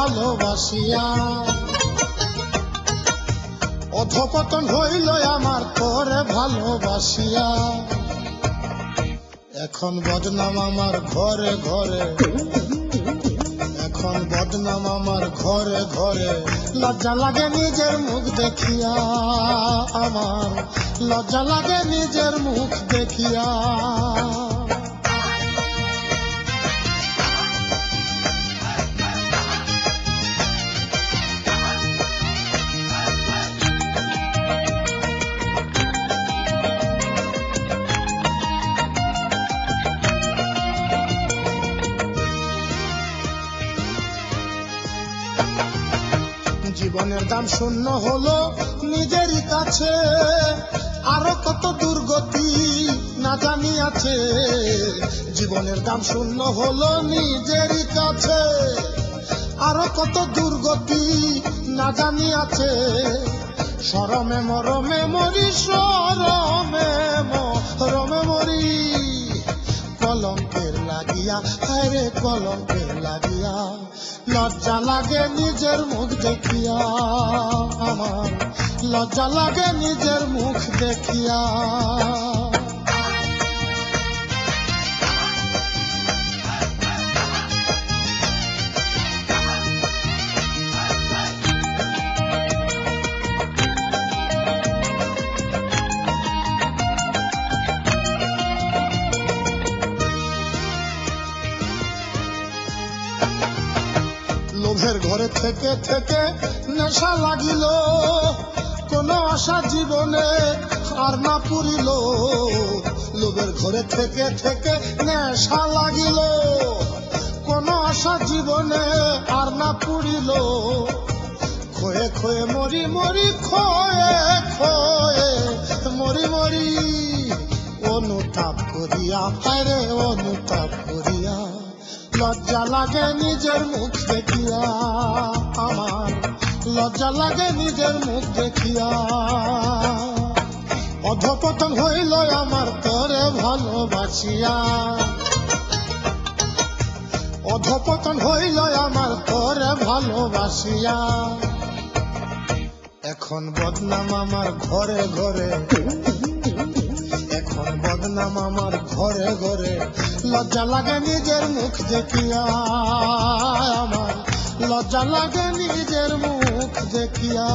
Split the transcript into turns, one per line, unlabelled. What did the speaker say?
ভালোবাসিয়া। অধপতন হইল আমার তোরে ভালোবাসিয়া। এখন বদনাম আমার ঘরে ঘরে, এখন বদনাম আমার ঘরে ঘরে। লজ্জা লাগে নিজের মুখ দেখিয়া, আমার লজ্জা লাগে নিজের মুখ দেখিয়া। জীবনের দাম শূন্য হলো নিজেরই কাছে, আরো কত দুর্গতি না জানি আছে। জীবনের দাম শূন্য হলো নিজেরই কাছে, আরো কত দুর্গতি না জানি আছে। শরমে মরমে মরি, শরমে মরমে মরি। কলঙ্কের লাগিয়া, হায়রে কলঙ্কের লাগিয়া। লজ্জা লাগে নিজের মুখ দেখিয়া, আমার লজ্জা লাগে নিজের মুখ দেখিয়া। লোভের ঘরে থেকে থেকে নেশা লাগিল, কোনো আশা জীবনে আর না পুরিল। লোভের ঘরে থেকে থেকে নেশা লাগিল, কোনো আশা জীবনে আর না পুরিল। খয়ে খয়ে মরি মরি, খয়ে খয়ে মরি মরি। অনুতাপ করিয়া, আরে অনুতাপ করিয়া। লজ্জা লাগে নিজের মুখ দেখিয়া, আমার লজ্জা লাগে নিজের মুখ দেখিয়া। অধপতন হইল আমার তোরে ভালোবাসিয়া। অধপতন হইল আমার তোরে ভালোবাসিয়া। এখন বদনাম আমার ঘরে ঘরে, এখন বদনাম আমার ঘরে ঘরে। লজ্জা লাগে নিজের মুখ দেখিয়া, আমার লজ্জা লাগে নিজের মুখ দেখিয়া।